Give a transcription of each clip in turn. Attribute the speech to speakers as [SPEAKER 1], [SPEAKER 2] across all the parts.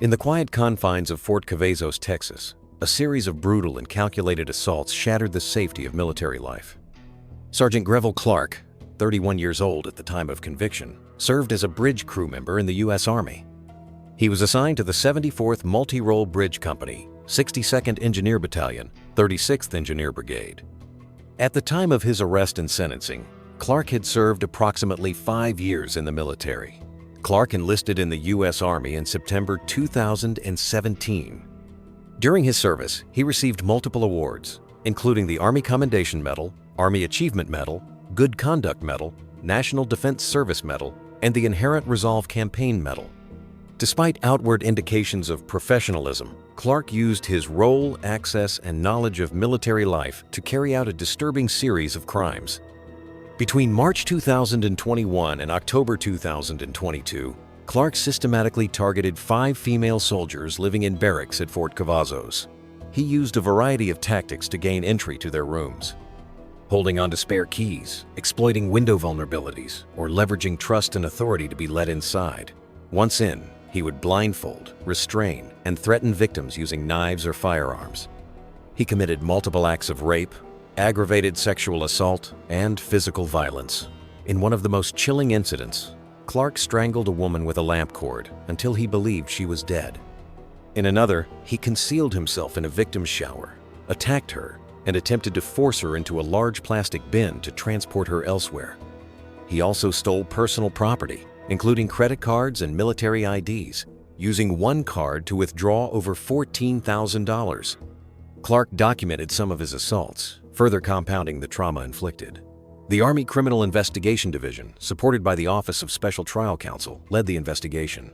[SPEAKER 1] In the quiet confines of Fort Cavazos, Texas, a series of brutal and calculated assaults shattered the safety of military life. Sergeant Greville Clark, 31 years old at the time of conviction, served as a bridge crew member in the U.S. Army. He was assigned to the 74th Multi-Role Bridge Company, 62nd Engineer Battalion, 36th Engineer Brigade. At the time of his arrest and sentencing, Clark had served approximately 5 years in the military. Clark enlisted in the U.S. Army in September 2017. During his service, he received multiple awards, including the Army Commendation Medal, Army Achievement Medal, Good Conduct Medal, National Defense Service Medal, and the Inherent Resolve Campaign Medal. Despite outward indications of professionalism, Clark used his role, access, and knowledge of military life to carry out a disturbing series of crimes. Between March 2021 and October 2022, Clark systematically targeted 5 female soldiers living in barracks at Fort Cavazos. He used a variety of tactics to gain entry to their rooms, holding onto spare keys, exploiting window vulnerabilities, or leveraging trust and authority to be let inside. Once in, he would blindfold, restrain, and threaten victims using knives or firearms. He committed multiple acts of rape, aggravated sexual assault, and physical violence. In one of the most chilling incidents, Clark strangled a woman with a lamp cord until he believed she was dead. In another, he concealed himself in a victim's shower, attacked her, and attempted to force her into a large plastic bin to transport her elsewhere. He also stole personal property, including credit cards and military IDs, using one card to withdraw over $14,000. Clark documented some of his assaults, further compounding the trauma inflicted. The Army Criminal Investigation Division, supported by the Office of Special Trial Counsel, led the investigation.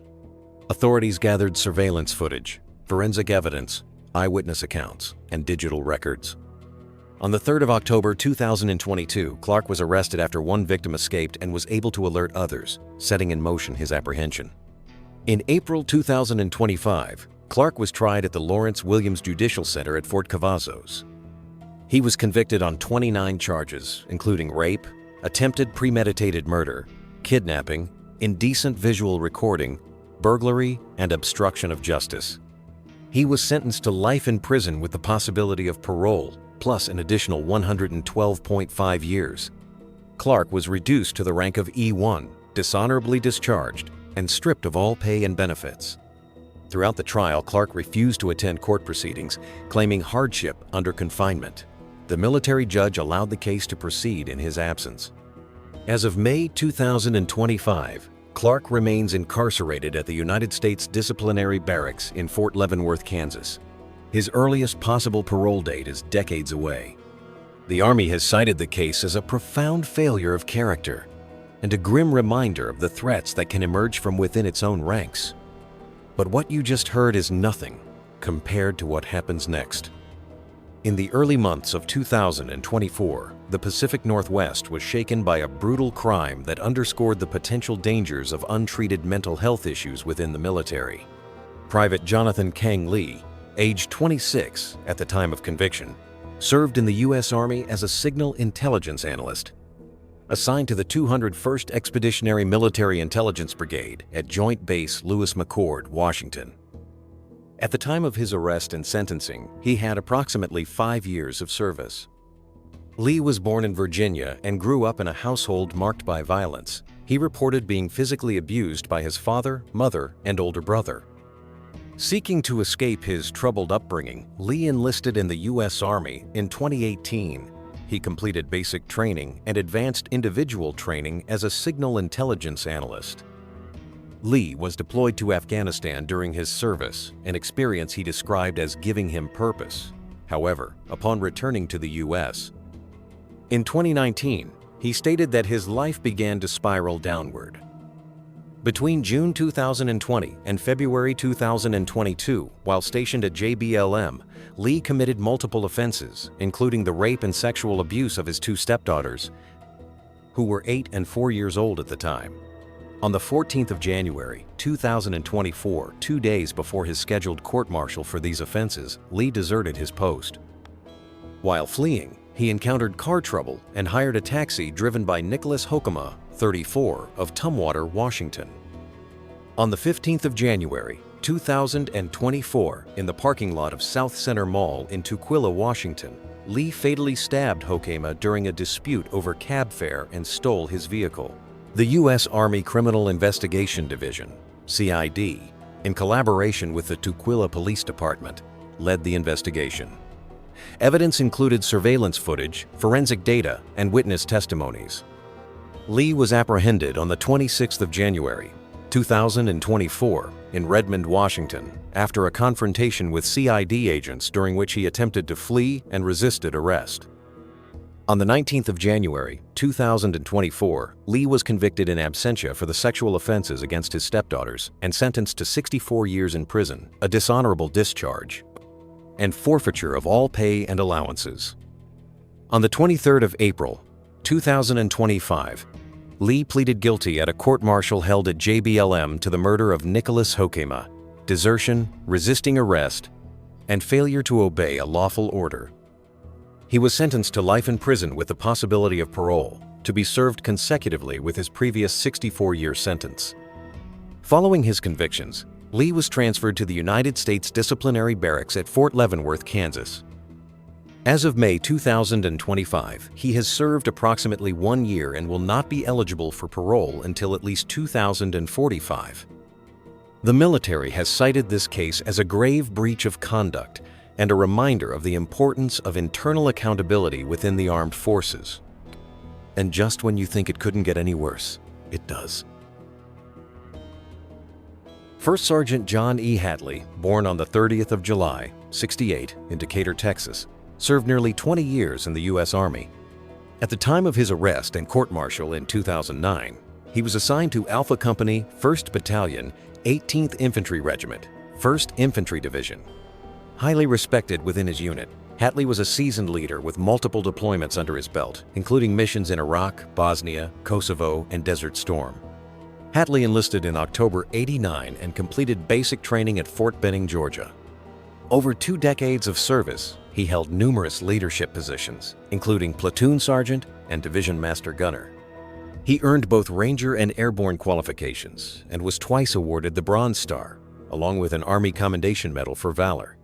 [SPEAKER 1] Authorities gathered surveillance footage, forensic evidence, eyewitness accounts, and digital records. On the 3rd of October 2022, Clark was arrested after one victim escaped and was able to alert others, setting in motion his apprehension. In April 2025, Clark was tried at the Lawrence Williams Judicial Center at Fort Cavazos. He was convicted on 29 charges, including rape, attempted premeditated murder, kidnapping, indecent visual recording, burglary, and obstruction of justice. He was sentenced to life in prison with the possibility of parole, plus an additional 112.5 years. Clark was reduced to the rank of E1, dishonorably discharged, and stripped of all pay and benefits. Throughout the trial, Clark refused to attend court proceedings, claiming hardship under confinement. The military judge allowed the case to proceed in his absence. As of May 2025, Clark remains incarcerated at the United States Disciplinary Barracks in Fort Leavenworth, Kansas. His earliest possible parole date is decades away. The Army has cited the case as a profound failure of character and a grim reminder of the threats that can emerge from within its own ranks. But what you just heard is nothing compared to what happens next. In the early months of 2024, the Pacific Northwest was shaken by a brutal crime that underscored the potential dangers of untreated mental health issues within the military. Private Jonathan Kang Lee, age 26 at the time of conviction, served in the U.S. Army as a signal intelligence analyst, assigned to the 201st Expeditionary Military Intelligence Brigade at Joint Base Lewis McChord, Washington. At the time of his arrest and sentencing, he had approximately 5 years of service. Lee was born in Virginia and grew up in a household marked by violence. He reported being physically abused by his father, mother, and older brother. Seeking to escape his troubled upbringing, Lee enlisted in the U.S. Army in 2018. He completed basic training and advanced individual training as a signal intelligence analyst. Lee was deployed to Afghanistan during his service, an experience he described as giving him purpose. However, upon returning to the U.S. in 2019, he stated that his life began to spiral downward. Between June 2020 and February 2022, while stationed at JBLM, Lee committed multiple offenses, including the rape and sexual abuse of his 2 stepdaughters, who were 8 and 4 years old at the time. On the 14th of January, 2024, 2 days before his scheduled court-martial for these offenses, Lee deserted his post. While fleeing, he encountered car trouble and hired a taxi driven by Nicholas Hokema, 34, of Tumwater, Washington. On the 15th of January, 2024, in the parking lot of South Center Mall in Tukwila, Washington, Lee fatally stabbed Hokeima during a dispute over cab fare and stole his vehicle. The U.S. Army Criminal Investigation Division, CID, in collaboration with the Tukwila Police Department, led the investigation. Evidence included surveillance footage, forensic data, and witness testimonies. Lee was apprehended on the 26th of January, 2024, in Redmond, Washington, after a confrontation with CID agents during which he attempted to flee and resisted arrest. On the 19th of January, 2024, Lee was convicted in absentia for the sexual offenses against his stepdaughters and sentenced to 64 years in prison, a dishonorable discharge, and forfeiture of all pay and allowances. On the 23rd of April, 2025, Lee pleaded guilty at a court-martial held at JBLM to the murder of Nicholas Hokeima, desertion, resisting arrest, and failure to obey a lawful order. He was sentenced to life in prison with the possibility of parole, to be served consecutively with his previous 64-year sentence. Following his convictions, Lee was transferred to the United States Disciplinary Barracks at Fort Leavenworth, Kansas. As of May 2025, he has served approximately 1 year and will not be eligible for parole until at least 2045. The military has cited this case as a grave breach of conduct and a reminder of the importance of internal accountability within the armed forces. And just when you think it couldn't get any worse, it does. First Sergeant John E. Hatley, born on the 30th of July, 68, in Decatur, Texas, served nearly 20 years in the U.S. Army. At the time of his arrest and court-martial in 2009, he was assigned to Alpha Company, 1st Battalion, 18th Infantry Regiment, 1st Infantry Division. Highly respected within his unit, Hatley was a seasoned leader with multiple deployments under his belt, including missions in Iraq, Bosnia, Kosovo, and Desert Storm. Hatley enlisted in October '89 and completed basic training at Fort Benning, Georgia. Over 2 decades of service, he held numerous leadership positions, including platoon sergeant and division master gunner. He earned both Ranger and Airborne qualifications and was twice awarded the Bronze Star, along with an Army Commendation Medal for Valor.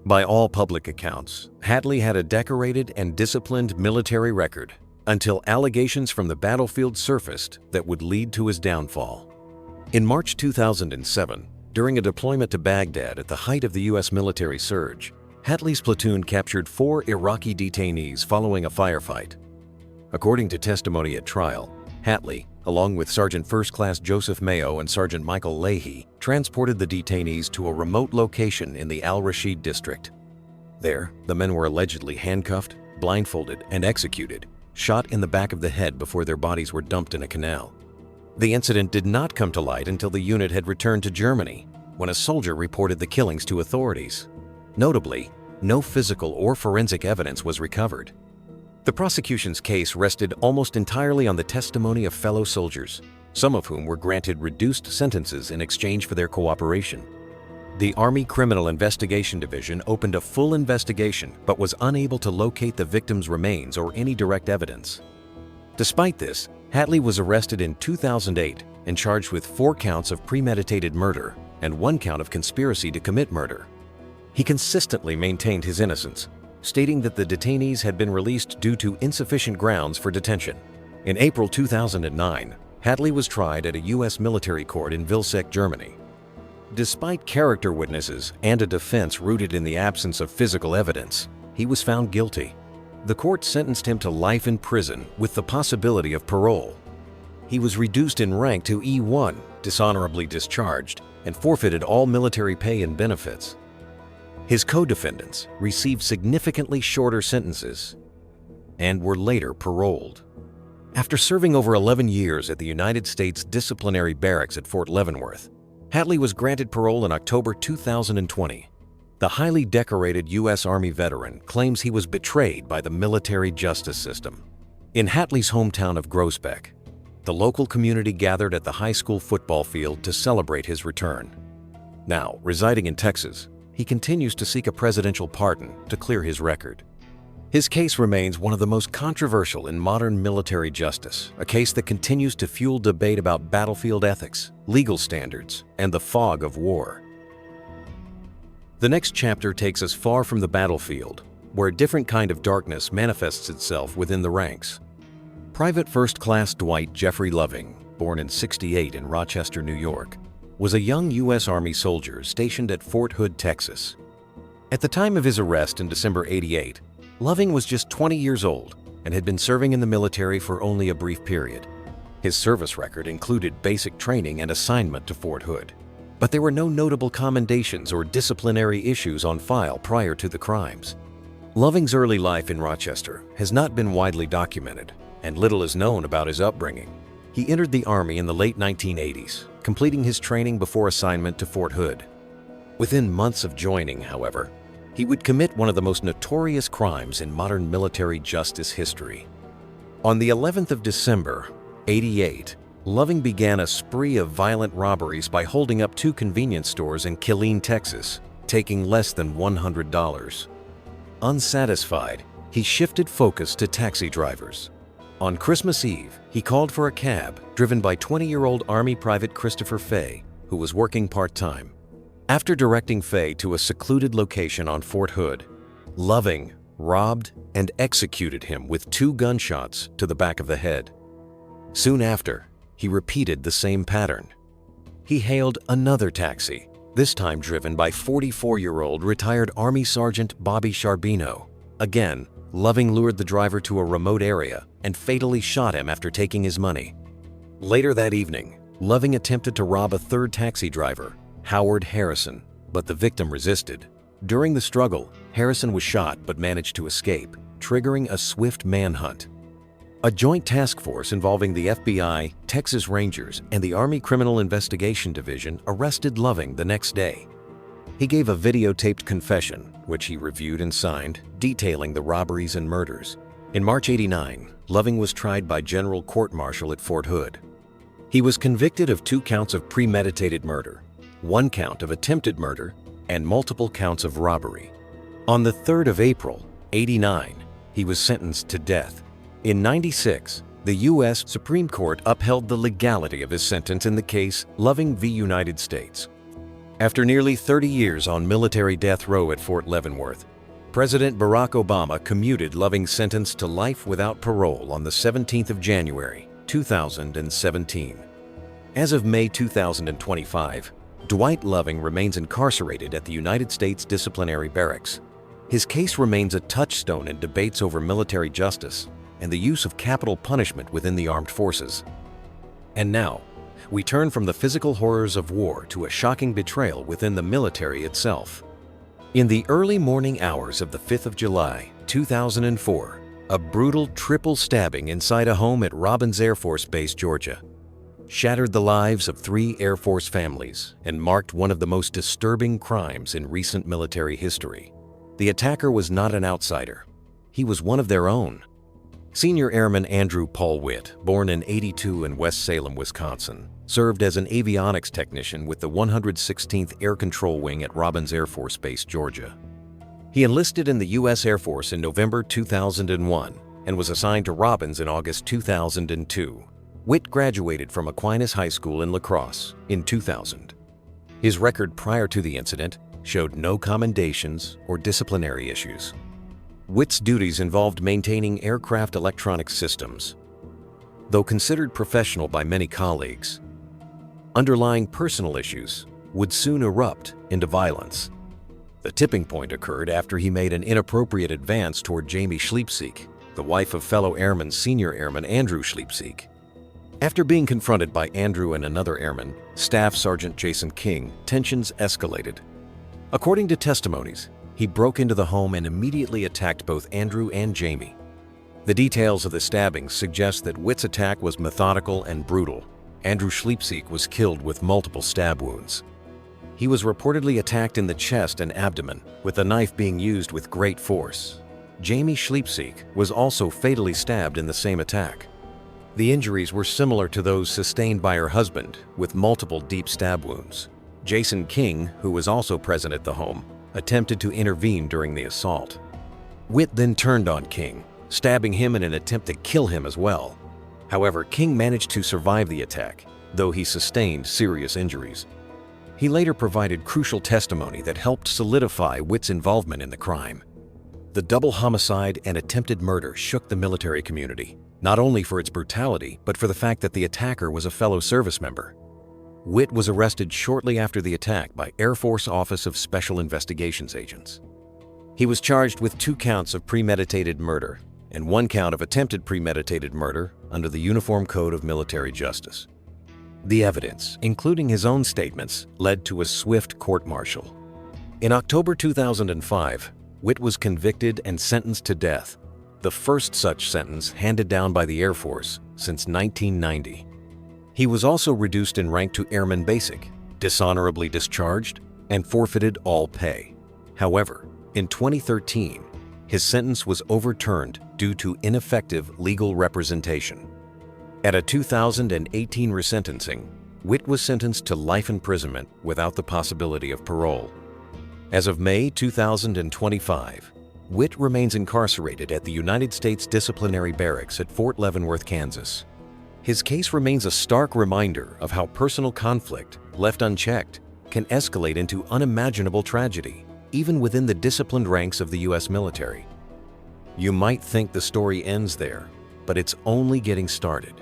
[SPEAKER 1] By all public accounts, Hatley had a decorated and disciplined military record until allegations from the battlefield surfaced that would lead to his downfall. In March 2007, during a deployment to Baghdad at the height of the U.S. military surge, Hatley's platoon captured 4 Iraqi detainees following a firefight. According to testimony at trial, Hatley, along with Sergeant First Class Joseph Mayo and Sergeant Michael Leahy, transported the detainees to a remote location in the Al-Rashid district. There, the men were allegedly handcuffed, blindfolded, and executed, shot in the back of the head before their bodies were dumped in a canal. The incident did not come to light until the unit had returned to Germany, when a soldier reported the killings to authorities. Notably, no physical or forensic evidence was recovered. The prosecution's case rested almost entirely on the testimony of fellow soldiers, some of whom were granted reduced sentences in exchange for their cooperation. The Army Criminal Investigation Division opened a full investigation but was unable to locate the victims' remains or any direct evidence. Despite this, Hatley was arrested in 2008 and charged with 4 counts of premeditated murder and 1 count of conspiracy to commit murder. He consistently maintained his innocence, stating that the detainees had been released due to insufficient grounds for detention. In April 2009, Hatley was tried at a U.S. military court in Vilseck, Germany. Despite character witnesses and a defense rooted in the absence of physical evidence, he was found guilty. The court sentenced him to life in prison with the possibility of parole. He was reduced in rank to E1, dishonorably discharged, and forfeited all military pay and benefits. His co-defendants received significantly shorter sentences and were later paroled. After serving over 11 years at the United States Disciplinary Barracks at Fort Leavenworth, Hatley was granted parole in October 2020. The highly decorated U.S. Army veteran claims he was betrayed by the military justice system. In Hatley's hometown of Groesbeck, the local community gathered at the high school football field to celebrate his return. Now, residing in Texas, he continues to seek a presidential pardon to clear his record. His case remains one of the most controversial in modern military justice, a case that continues to fuel debate about battlefield ethics, legal standards, and the fog of war. The next chapter takes us far from the battlefield, where a different kind of darkness manifests itself within the ranks. Private First Class Dwight Jeffrey Loving, born in '68 in Rochester, New York, was a young U.S. Army soldier stationed at Fort Hood, Texas. At the time of his arrest in December '88, Loving was just 20 years old and had been serving in the military for only a brief period. His service record included basic training and assignment to Fort Hood, but there were no notable commendations or disciplinary issues on file prior to the crimes. Loving's early life in Rochester has not been widely documented, and little is known about his upbringing. He entered the Army in the late 1980s, completing his training before assignment to Fort Hood. Within months of joining, however, he would commit one of the most notorious crimes in modern military justice history. On the 11th of December, '88, Loving began a spree of violent robberies by holding up 2 convenience stores in Killeen, Texas, taking less than $100. Unsatisfied, he shifted focus to taxi drivers. On Christmas Eve, he called for a cab driven by 20-year-old Army Private Christopher Fay, who was working part-time. After directing Fay to a secluded location on Fort Hood, Loving robbed and executed him with 2 gunshots to the back of the head. Soon after, he repeated the same pattern. He hailed another taxi, this time driven by 44-year-old retired Army Sergeant Bobby Charbino. Again, Loving lured the driver to a remote area and fatally shot him after taking his money. Later that evening, Loving attempted to rob a third taxi driver, Howard Harrison, but the victim resisted. During the struggle, Harrison was shot but managed to escape, triggering a swift manhunt. A joint task force involving the FBI, Texas Rangers, and the Army Criminal Investigation Division arrested Loving the next day. He gave a videotaped confession, which he reviewed and signed, detailing the robberies and murders. In March '89, Loving was tried by General Court-Martial at Fort Hood. He was convicted of 2 counts of premeditated murder, 1 count of attempted murder, and multiple counts of robbery. On the 3rd of April, '89, he was sentenced to death. In '96, the U.S. Supreme Court upheld the legality of his sentence in the case Loving v. United States. After nearly 30 years on military death row at Fort Leavenworth, President Barack Obama commuted Loving's sentence to life without parole on the 17th of January, 2017. As of May 2025, Dwight Loving remains incarcerated at the United States Disciplinary Barracks. His case remains a touchstone in debates over military justice and the use of capital punishment within the armed forces. And now, we turn from the physical horrors of war to a shocking betrayal within the military itself. In the early morning hours of the 5th of July, 2004, a brutal triple stabbing inside a home at Robins Air Force Base, Georgia, shattered the lives of 3 Air Force families and marked one of the most disturbing crimes in recent military history. The attacker was not an outsider. He was one of their own. Senior Airman Andrew Paul Witt, born in '82 in West Salem, Wisconsin, served as an avionics technician with the 116th Air Control Wing at Robins Air Force Base, Georgia. He enlisted in the U.S. Air Force in November 2001 and was assigned to Robins in August 2002. Witt graduated from Aquinas High School in La Crosse in 2000. His record prior to the incident showed no commendations or disciplinary issues. Witt's duties involved maintaining aircraft electronic systems. Though considered professional by many colleagues, underlying personal issues would soon erupt into violence. The tipping point occurred after he made an inappropriate advance toward Jamie Schleipzig, the wife of fellow airman Senior Airman Andrew Schleipzig. After being confronted by Andrew and another airman, Staff Sergeant Jason King, tensions escalated. According to testimonies, he broke into the home and immediately attacked both Andrew and Jamie. The details of the stabbings suggest that Witt's attack was methodical and brutal. Andrew Schleipzig was killed with multiple stab wounds. He was reportedly attacked in the chest and abdomen, with the knife being used with great force. Jamie Schleipzig was also fatally stabbed in the same attack. The injuries were similar to those sustained by her husband, with multiple deep stab wounds. Jason King, who was also present at the home, attempted to intervene during the assault. Witt then turned on King, stabbing him in an attempt to kill him as well. However, King managed to survive the attack, though he sustained serious injuries. He later provided crucial testimony that helped solidify Witt's involvement in the crime. The double homicide and attempted murder shook the military community, not only for its brutality, but for the fact that the attacker was a fellow service member. Witt was arrested shortly after the attack by Air Force Office of Special Investigations agents. He was charged with 2 counts of premeditated murder and 1 count of attempted premeditated murder under the Uniform Code of Military Justice. The evidence, including his own statements, led to a swift court-martial. In October 2005, Witt was convicted and sentenced to death, the first such sentence handed down by the Air Force since 1990. He was also reduced in rank to Airman Basic, dishonorably discharged, and forfeited all pay. However, in 2013, his sentence was overturned due to ineffective legal representation. At a 2018 resentencing, Witt was sentenced to life imprisonment without the possibility of parole. As of May 2025, Witt remains incarcerated at the United States Disciplinary Barracks at Fort Leavenworth, Kansas. His case remains a stark reminder of how personal conflict, left unchecked, can escalate into unimaginable tragedy, even within the disciplined ranks of the U.S. military. You might think the story ends there, but it's only getting started.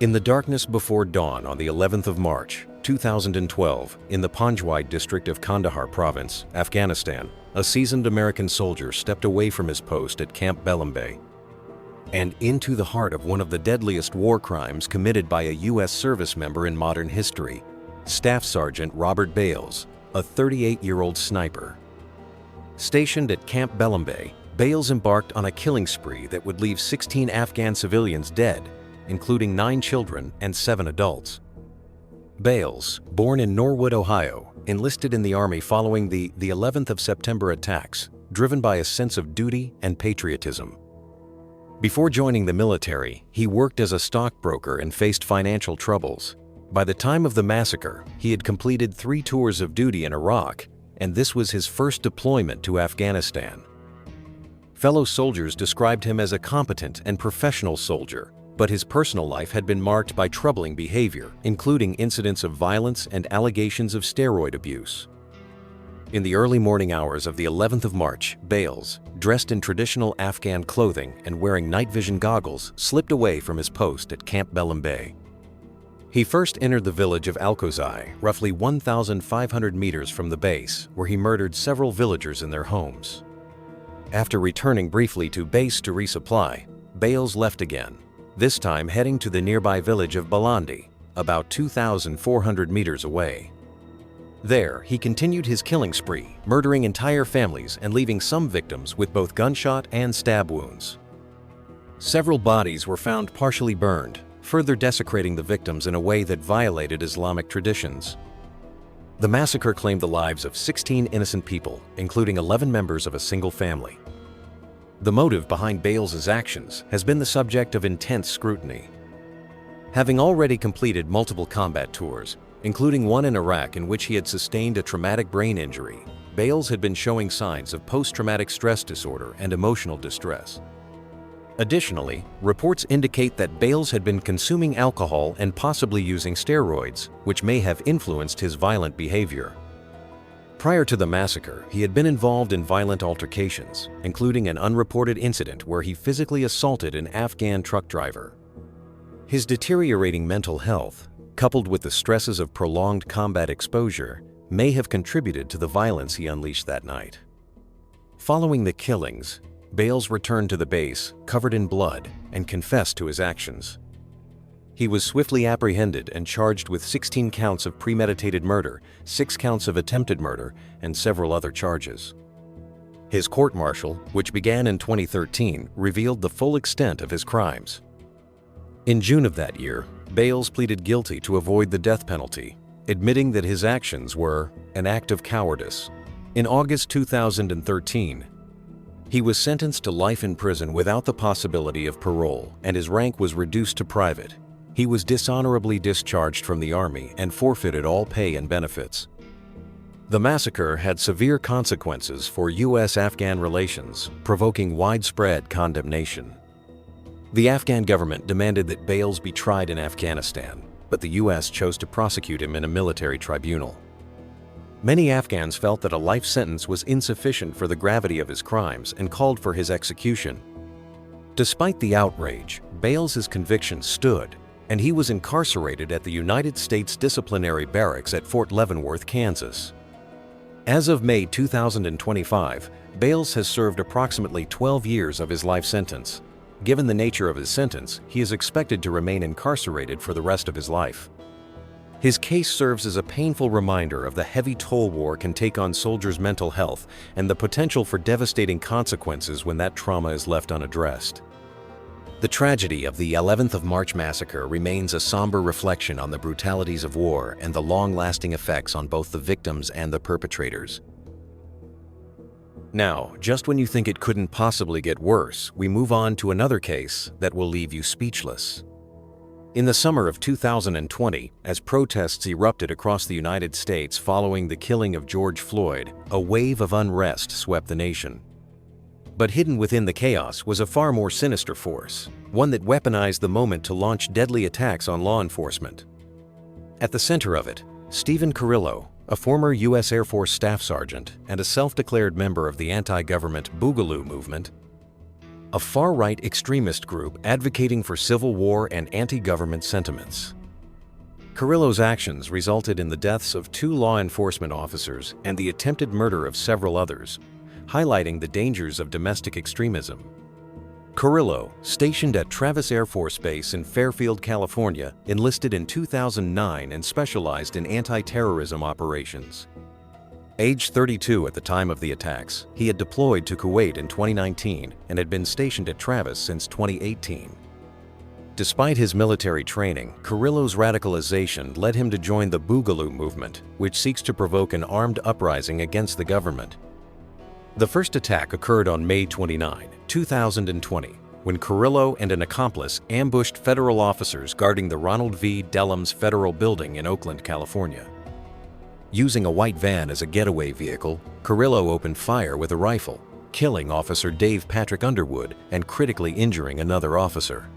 [SPEAKER 1] In the darkness before dawn on the 11th of March, 2012, in the Panjwai district of Kandahar province, Afghanistan, a seasoned American soldier stepped away from his post at Camp Bellembe and into the heart of one of the deadliest war crimes committed by a U.S. service member in modern history, Staff Sergeant Robert Bales, a 38-year-old sniper. Stationed at Camp Bellembe, Bales embarked on a killing spree that would leave 16 Afghan civilians dead, including 9 children and 7 adults. Bales, born in Norwood, Ohio, enlisted in the Army following the 11th of September attacks, driven by a sense of duty and patriotism. Before joining the military, he worked as a stockbroker and faced financial troubles. By the time of the massacre, he had completed 3 tours of duty in Iraq, and this was his first deployment to Afghanistan. Fellow soldiers described him as a competent and professional soldier, but his personal life had been marked by troubling behavior, including incidents of violence and allegations of steroid abuse. In the early morning hours of the 11th of March, Bales, dressed in traditional Afghan clothing and wearing night vision goggles, slipped away from his post at Camp Bellembe. He first entered the village of Alkozai, roughly 1,500 meters from the base, where he murdered several villagers in their homes. After returning briefly to base to resupply, Bales left again, this time heading to the nearby village of Balandi, about 2,400 meters away. There, he continued his killing spree, murdering entire families and leaving some victims with both gunshot and stab wounds. Several bodies were found partially burned, further desecrating the victims in a way that violated Islamic traditions. The massacre claimed the lives of 16 innocent people, including 11 members of a single family. The motive behind Bales's actions has been the subject of intense scrutiny. Having already completed multiple combat tours, including one in Iraq in which he had sustained a traumatic brain injury, Bales had been showing signs of post-traumatic stress disorder and emotional distress. Additionally, reports indicate that Bales had been consuming alcohol and possibly using steroids, which may have influenced his violent behavior. Prior to the massacre, he had been involved in violent altercations, including an unreported incident where he physically assaulted an Afghan truck driver. His deteriorating mental health, coupled with the stresses of prolonged combat exposure, may have contributed to the violence he unleashed that night. Following the killings, Bales returned to the base, covered in blood, and confessed to his actions. He was swiftly apprehended and charged with 16 counts of premeditated murder, 6 counts of attempted murder, and several other charges. His court-martial, which began in 2013, revealed the full extent of his crimes. In June of that year, Bales pleaded guilty to avoid the death penalty, admitting that his actions were an act of cowardice. In August 2013, he was sentenced to life in prison without the possibility of parole, and his rank was reduced to private. He was dishonorably discharged from the Army and forfeited all pay and benefits. The massacre had severe consequences for U.S.-Afghan relations, provoking widespread condemnation. The Afghan government demanded that Bales be tried in Afghanistan, but the U.S. chose to prosecute him in a military tribunal. Many Afghans felt that a life sentence was insufficient for the gravity of his crimes and called for his execution. Despite the outrage, Bales's conviction stood, and he was incarcerated at the United States Disciplinary Barracks at Fort Leavenworth, Kansas. As of May 2025, Bales has served approximately 12 years of his life sentence. Given the nature of his sentence, he is expected to remain incarcerated for the rest of his life. His case serves as a painful reminder of the heavy toll war can take on soldiers' mental health and the potential for devastating consequences when that trauma is left unaddressed. The tragedy of the 11th of March massacre remains a somber reflection on the brutalities of war and the long-lasting effects on both the victims and the perpetrators. Now, just when you think it couldn't possibly get worse, we move on to another case that will leave you speechless. In the summer of 2020, as protests erupted across the United States following the killing of George Floyd, a wave of unrest swept the nation. But hidden within the chaos was a far more sinister force, one that weaponized the moment to launch deadly attacks on law enforcement. At the center of it, Stephen Carrillo, a former U.S. Air Force Staff Sergeant and a self-declared member of the anti-government Boogaloo movement, a far-right extremist group advocating for civil war and anti-government sentiments. Carrillo's actions resulted in the deaths of 2 law enforcement officers and the attempted murder of several others, highlighting the dangers of domestic extremism. Carrillo, stationed at Travis Air Force Base in Fairfield, California, enlisted in 2009 and specialized in anti-terrorism operations. Age 32 at the time of the attacks, he had deployed to Kuwait in 2019 and had been stationed at Travis since 2018. Despite his military training, Carrillo's radicalization led him to join the Boogaloo movement, which seeks to provoke an armed uprising against the government. The first attack occurred on May 29, 2020, when Carrillo and an accomplice ambushed federal officers guarding the Ronald V. Dellums Federal Building in Oakland, California. Using a white van as a getaway vehicle, Carrillo opened fire with a rifle, killing Officer Dave Patrick Underwood and critically injuring another officer.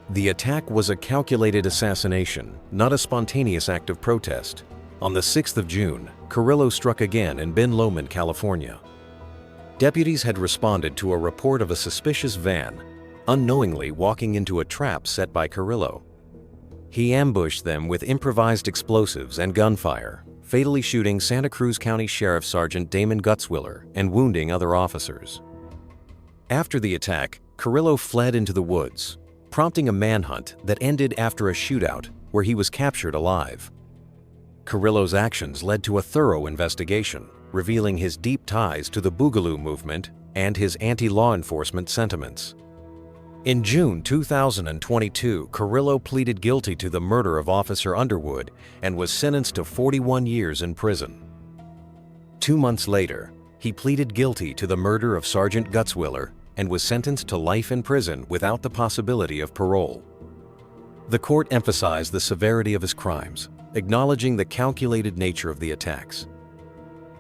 [SPEAKER 1] The attack was a calculated assassination, not a spontaneous act of protest. On the 6th of June, Carrillo struck again in Ben Lomond, California. Deputies had responded to a report of a suspicious van, unknowingly walking into a trap set by Carrillo. He ambushed them with improvised explosives and gunfire, fatally shooting Santa Cruz County Sheriff Sergeant Damon Gutzwiller and wounding other officers. After the attack, Carrillo fled into the woods, prompting a manhunt that ended after a shootout where he was captured alive. Carrillo's actions led to a thorough investigation, revealing his deep ties to the Boogaloo movement and his anti-law enforcement sentiments. In June 2022, Carrillo pleaded guilty to the murder of Officer Underwood and was sentenced to 41 years in prison. 2 months later, he pleaded guilty to the murder of Sergeant Gutzwiller and was sentenced to life in prison without the possibility of parole. The court emphasized the severity of his crimes, acknowledging the calculated nature of the attacks.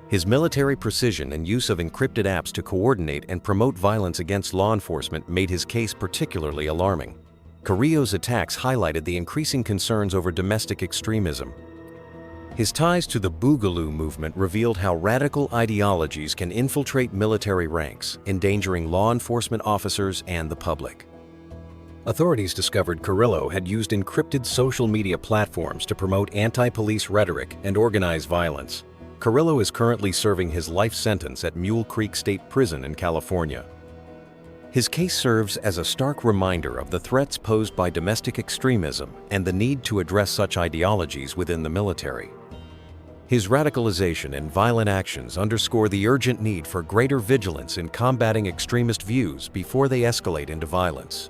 [SPEAKER 1] His military precision and use of encrypted apps to coordinate and promote violence against law enforcement made his case particularly alarming. Carrillo's attacks highlighted the increasing concerns over domestic extremism. His ties to the Boogaloo movement revealed how radical ideologies can infiltrate military ranks, endangering law enforcement officers and the public. Authorities discovered Carrillo had used encrypted social media platforms to promote anti-police rhetoric and organize violence. Carrillo is currently serving his life sentence at Mule Creek State Prison in California. His case serves as a stark reminder of the threats posed by domestic extremism and the need to address such ideologies within the military. His radicalization and violent actions underscore the urgent need for greater vigilance in combating extremist views before they escalate into violence.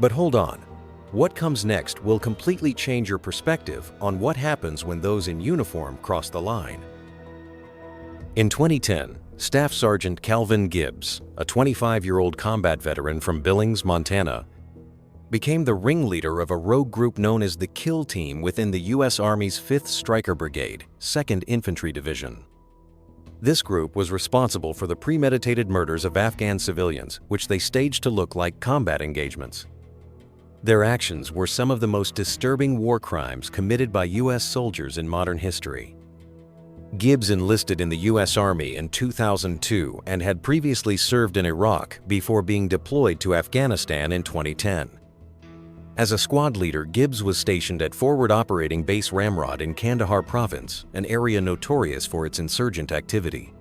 [SPEAKER 1] But hold on. What comes next will completely change your perspective on what happens when those in uniform cross the line. In 2010, Staff Sergeant Calvin Gibbs, a 25-year-old combat veteran from Billings, Montana, became the ringleader of a rogue group known as the Kill Team within the U.S. Army's 5th Stryker Brigade, 2nd Infantry Division. This group was responsible for the premeditated murders of Afghan civilians, which they staged to look like combat engagements. Their actions were some of the most disturbing war crimes committed by U.S. soldiers in modern history. Gibbs enlisted in the U.S. Army in 2002 and had previously served in Iraq before being deployed to Afghanistan in 2010. As a squad leader, Gibbs was stationed at Forward Operating Base Ramrod in Kandahar Province, an area notorious for its insurgent activity.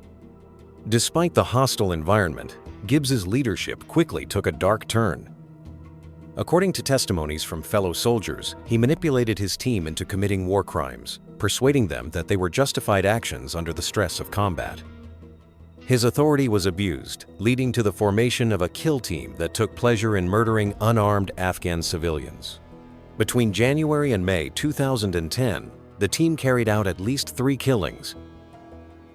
[SPEAKER 1] Despite the hostile environment, Gibbs's leadership quickly took a dark turn. According to testimonies from fellow soldiers, he manipulated his team into committing war crimes, persuading them that they were justified actions under the stress of combat. His authority was abused, leading to the formation of a kill team that took pleasure in murdering unarmed Afghan civilians. Between January and May 2010, the team carried out at least 3 killings.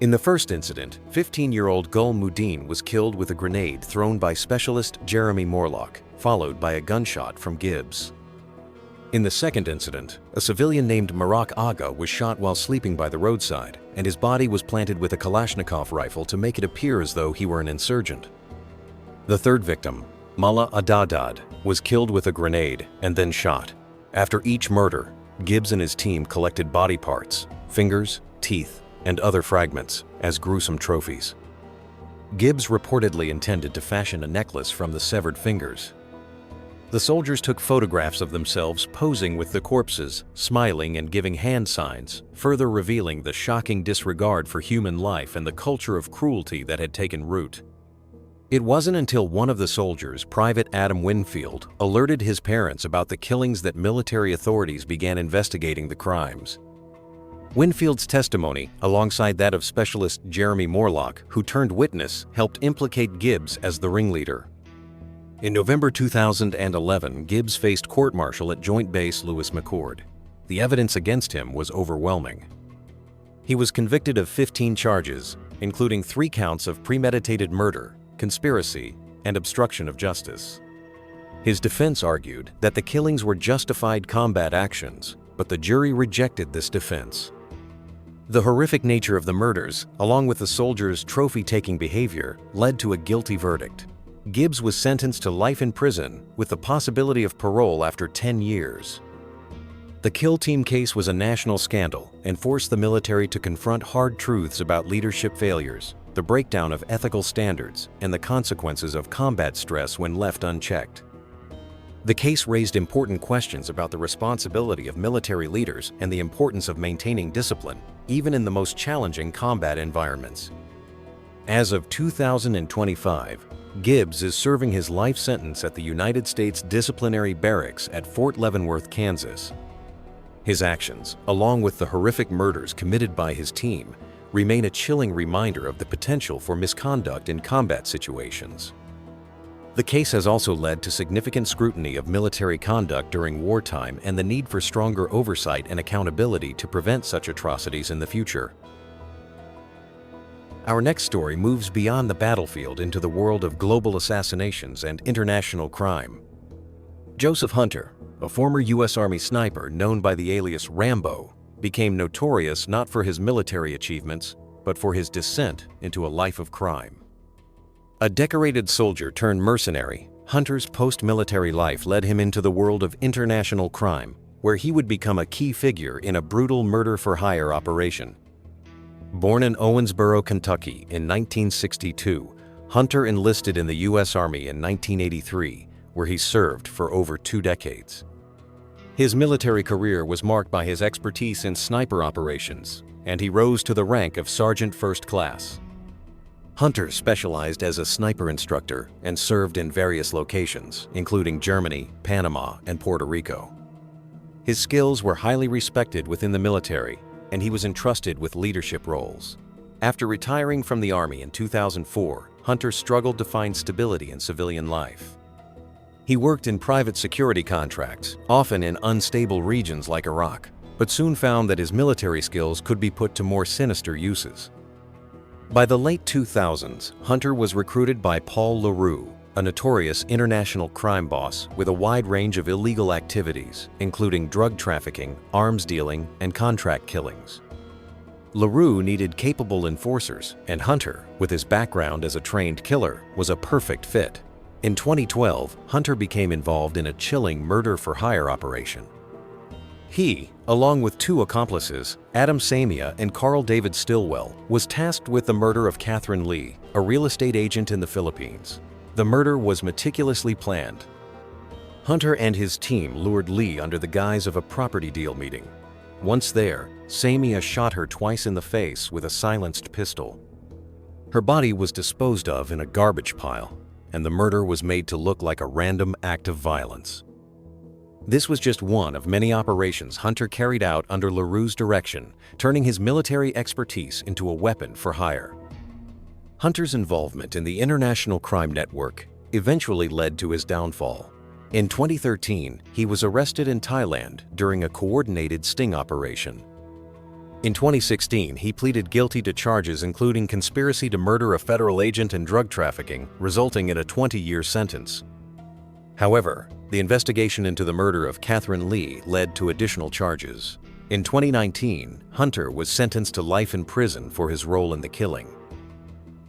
[SPEAKER 1] In the first incident, 15-year-old Gul Muddin was killed with a grenade thrown by specialist Jeremy Morlock, followed by a gunshot from Gibbs. In the second incident, a civilian named Marak Aga was shot while sleeping by the roadside, and his body was planted with a Kalashnikov rifle to make it appear as though he were an insurgent. The third victim, Mullah Adadad, was killed with a grenade and then shot. After each murder, Gibbs and his team collected body parts, fingers, teeth, and other fragments as gruesome trophies. Gibbs reportedly intended to fashion a necklace from the severed fingers. The soldiers took photographs of themselves posing with the corpses, smiling and giving hand signs, further revealing the shocking disregard for human life and the culture of cruelty that had taken root. It wasn't until one of the soldiers, Private Adam Winfield, alerted his parents about the killings that military authorities began investigating the crimes. Winfield's testimony, alongside that of specialist Jeremy Morlock, who turned witness, helped implicate Gibbs as the ringleader. In November 2011, Gibbs faced court-martial at Joint Base Lewis McChord. The evidence against him was overwhelming. He was convicted of 15 charges, including 3 counts of premeditated murder, conspiracy, and obstruction of justice. His defense argued that the killings were justified combat actions, but the jury rejected this defense. The horrific nature of the murders, along with the soldiers' trophy-taking behavior, led to a guilty verdict. Gibbs was sentenced to life in prison with the possibility of parole after 10 years. The kill team case was a national scandal and forced the military to confront hard truths about leadership failures, the breakdown of ethical standards, and the consequences of combat stress when left unchecked. The case raised important questions about the responsibility of military leaders and the importance of maintaining discipline, even in the most challenging combat environments. As of 2025, Gibbs is serving his life sentence at the United States Disciplinary Barracks at Fort Leavenworth, Kansas. His actions, along with the horrific murders committed by his team, remain a chilling reminder of the potential for misconduct in combat situations. The case has also led to significant scrutiny of military conduct during wartime and the need for stronger oversight and accountability to prevent such atrocities in the future. Our next story moves beyond the battlefield into the world of global assassinations and international crime. Joseph Hunter, a former U.S. Army sniper known by the alias Rambo, became notorious not for his military achievements, but for his descent into a life of crime. A decorated soldier turned mercenary, Hunter's post-military life led him into the world of international crime, where he would become a key figure in a brutal murder-for-hire operation. Born in Owensboro, Kentucky in 1962, Hunter enlisted in the U.S. Army in 1983, where he served for over 2 decades. His military career was marked by his expertise in sniper operations, and he rose to the rank of Sergeant First Class. Hunter specialized as a sniper instructor and served in various locations, including Germany, Panama, and Puerto Rico. His skills were highly respected within the military, and he was entrusted with leadership roles. After retiring from the Army in 2004, Hunter struggled to find stability in civilian life. He worked in private security contracts, often in unstable regions like Iraq, but soon found that his military skills could be put to more sinister uses. By the late 2000s, Hunter was recruited by Paul LaRue, a notorious international crime boss with a wide range of illegal activities, including drug trafficking, arms dealing, and contract killings. LaRue needed capable enforcers, and Hunter, with his background as a trained killer, was a perfect fit. In 2012, Hunter became involved in a chilling murder-for-hire operation. He, along with two accomplices, Adam Samia and Carl David Stillwell, was tasked with the murder of Catherine Lee, a real estate agent in the Philippines. The murder was meticulously planned. Hunter and his team lured Lee under the guise of a property deal meeting. Once there, Samia shot her twice in the face with a silenced pistol. Her body was disposed of in a garbage pile, and the murder was made to look like a random act of violence. This was just one of many operations Hunter carried out under LaRue's direction, turning his military expertise into a weapon for hire. Hunter's involvement in the international crime network eventually led to his downfall. In 2013, he was arrested in Thailand during a coordinated sting operation. In 2016, he pleaded guilty to charges including conspiracy to murder a federal agent and drug trafficking, resulting in a 20-year sentence. However, the investigation into the murder of Catherine Lee led to additional charges. In 2019, Hunter was sentenced to life in prison for his role in the killing.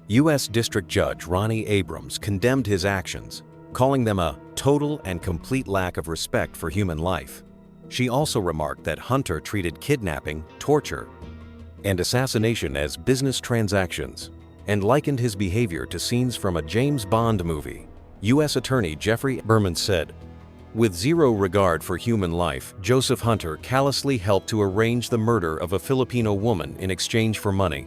[SPEAKER 1] U.S. District Judge Ronnie Abrams condemned his actions, calling them a total and complete lack of respect for human life. She also remarked that Hunter treated kidnapping, torture, and assassination as business transactions, and likened his behavior to scenes from a James Bond movie. U.S. Attorney Jeffrey Berman said, "With zero regard for human life, Joseph Hunter callously helped to arrange the murder of a Filipino woman in exchange for money.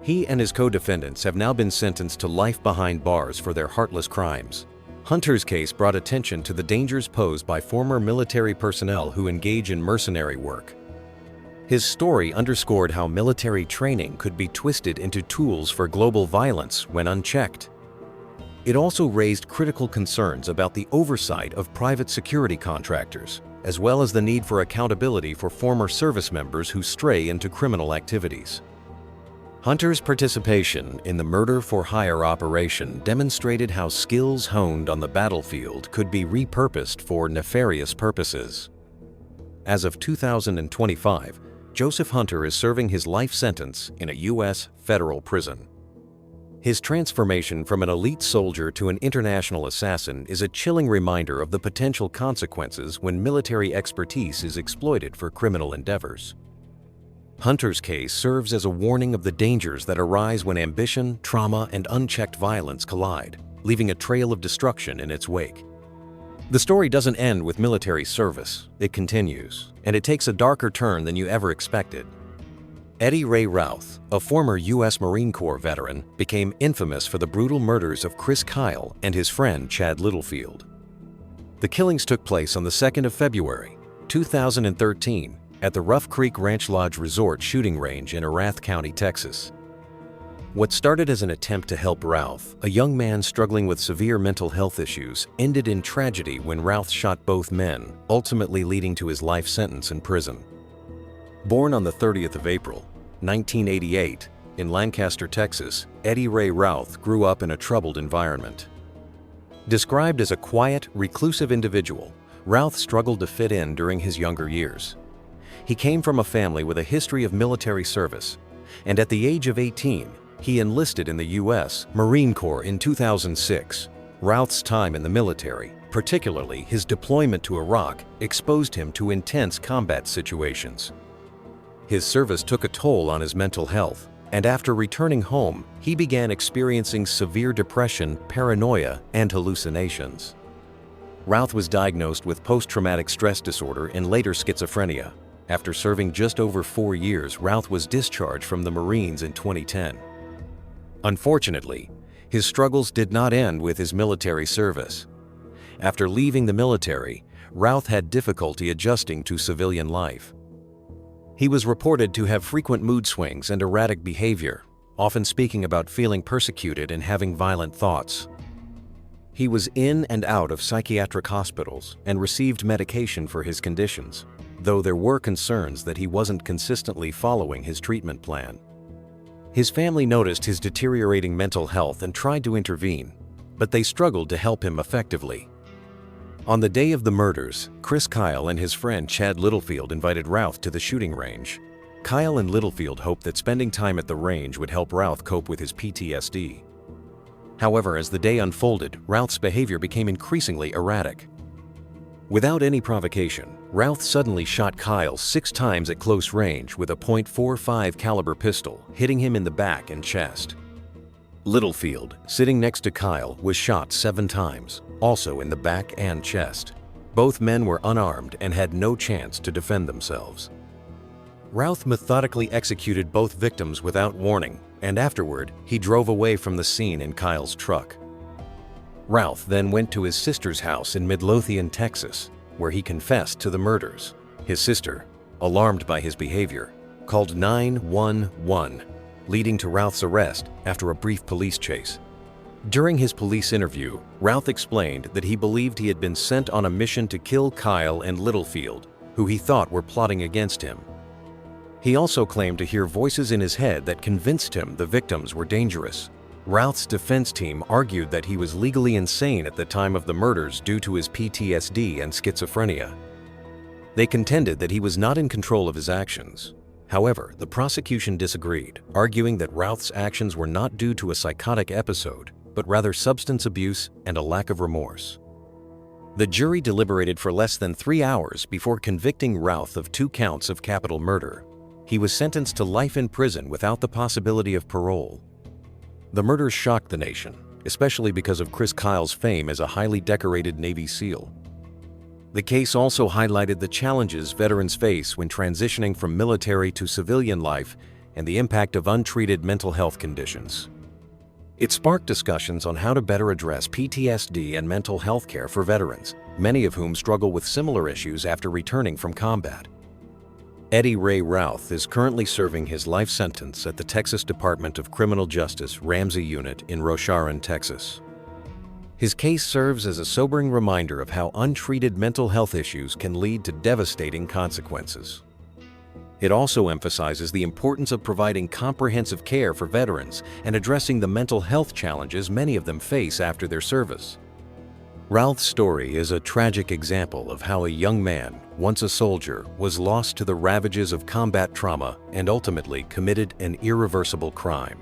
[SPEAKER 1] He and his co-defendants have now been sentenced to life behind bars for their heartless crimes." Hunter's case brought attention to the dangers posed by former military personnel who engage in mercenary work. His story underscored how military training could be twisted into tools for global violence when unchecked. It also raised critical concerns about the oversight of private security contractors, as well as the need for accountability for former service members who stray into criminal activities. Hunter's participation in the murder-for-hire operation demonstrated how skills honed on the battlefield could be repurposed for nefarious purposes. As of 2025, Joseph Hunter is serving his life sentence in a U.S. federal prison. His transformation from an elite soldier to an international assassin is a chilling reminder of the potential consequences when military expertise is exploited for criminal endeavors. Hunter's case serves as a warning of the dangers that arise when ambition, trauma, and unchecked violence collide, leaving a trail of destruction in its wake. The story doesn't end with military service, it continues, and it takes a darker turn than you ever expected. Eddie Ray Routh, a former U.S. Marine Corps veteran, became infamous for the brutal murders of Chris Kyle and his friend Chad Littlefield. The killings took place on the 2nd of February, 2013, at the Rough Creek Ranch Lodge Resort shooting range in Erath County, Texas. What started as an attempt to help Routh, a young man struggling with severe mental health issues, ended in tragedy when Routh shot both men, ultimately leading to his life sentence in prison. Born on the 30th of April, 1988, in Lancaster, Texas, Eddie Ray Routh grew up in a troubled environment. Described as a quiet, reclusive individual, Routh struggled to fit in during his younger years. He came from a family with a history of military service, and at the age of 18, he enlisted in the U.S. Marine Corps in 2006. Routh's time in the military, particularly his deployment to Iraq, exposed him to intense combat situations. His service took a toll on his mental health, and after returning home, he began experiencing severe depression, paranoia, and hallucinations. Routh was diagnosed with post-traumatic stress disorder and later schizophrenia. After serving just over 4 years, Routh was discharged from the Marines in 2010. Unfortunately, his struggles did not end with his military service. After leaving the military, Routh had difficulty adjusting to civilian life. He was reported to have frequent mood swings and erratic behavior, often speaking about feeling persecuted and having violent thoughts. He was in and out of psychiatric hospitals and received medication for his conditions, though there were concerns that he wasn't consistently following his treatment plan. His family noticed his deteriorating mental health and tried to intervene, but they struggled to help him effectively. On the day of the murders, Chris Kyle and his friend Chad Littlefield invited Routh to the shooting range. Kyle and Littlefield hoped that spending time at the range would help Routh cope with his PTSD. However, as the day unfolded, Routh's behavior became increasingly erratic. Without any provocation, Routh suddenly shot Kyle 6 times at close range with a .45 caliber pistol, hitting him in the back and chest. Littlefield, sitting next to Kyle, was shot 7 times, also in the back and chest. Both men were unarmed and had no chance to defend themselves. Routh methodically executed both victims without warning, and afterward, he drove away from the scene in Kyle's truck. Routh then went to his sister's house in Midlothian, Texas, where he confessed to the murders. His sister, alarmed by his behavior, called 911, leading to Routh's arrest after a brief police chase. During his police interview, Routh explained that he believed he had been sent on a mission to kill Kyle and Littlefield, who he thought were plotting against him. He also claimed to hear voices in his head that convinced him the victims were dangerous. Routh's defense team argued that he was legally insane at the time of the murders due to his PTSD and schizophrenia. They contended that he was not in control of his actions. However, the prosecution disagreed, arguing that Routh's actions were not due to a psychotic episode, but rather substance abuse and a lack of remorse. The jury deliberated for less than 3 hours before convicting Routh of 2 counts of capital murder. He was sentenced to life in prison without the possibility of parole. The murders shocked the nation, especially because of Chris Kyle's fame as a highly decorated Navy SEAL. The case also highlighted the challenges veterans face when transitioning from military to civilian life and the impact of untreated mental health conditions. It sparked discussions on how to better address PTSD and mental health care for veterans, many of whom struggle with similar issues after returning from combat. Eddie Ray Routh is currently serving his life sentence at the Texas Department of Criminal Justice Ramsey Unit in Rosharon, Texas. His case serves as a sobering reminder of how untreated mental health issues can lead to devastating consequences. It also emphasizes the importance of providing comprehensive care for veterans and addressing the mental health challenges many of them face after their service. Routh's story is a tragic example of how a young man, once a soldier, was lost to the ravages of combat trauma and ultimately committed an irreversible crime.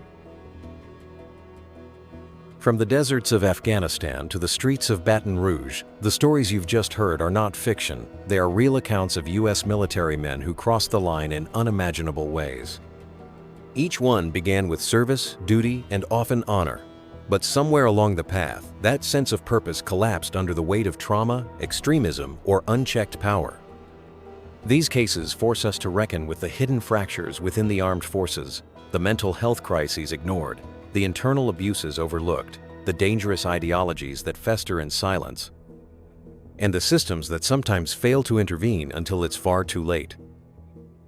[SPEAKER 1] From the deserts of Afghanistan to the streets of Baton Rouge, the stories you've just heard are not fiction. They are real accounts of U.S. military men who crossed the line in unimaginable ways. Each one began with service, duty, and often honor. But somewhere along the path, that sense of purpose collapsed under the weight of trauma, extremism, or unchecked power. These cases force us to reckon with the hidden fractures within the armed forces, the mental health crises ignored, the internal abuses overlooked, the dangerous ideologies that fester in silence, and the systems that sometimes fail to intervene until it's far too late.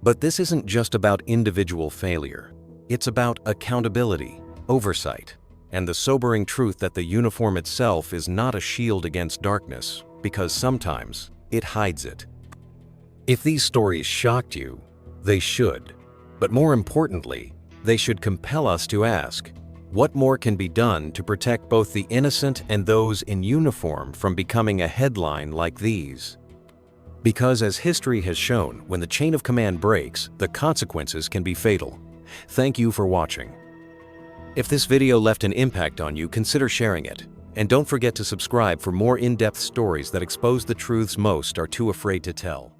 [SPEAKER 1] But this isn't just about individual failure. It's about accountability, oversight, and the sobering truth that the uniform itself is not a shield against darkness, because sometimes it hides it. If these stories shocked you, they should. But more importantly, they should compel us to ask, what more can be done to protect both the innocent and those in uniform from becoming a headline like these? Because as history has shown, when the chain of command breaks, the consequences can be fatal. Thank you for watching. If this video left an impact on you, consider sharing it. And don't forget to subscribe for more in-depth stories that expose the truths most are too afraid to tell.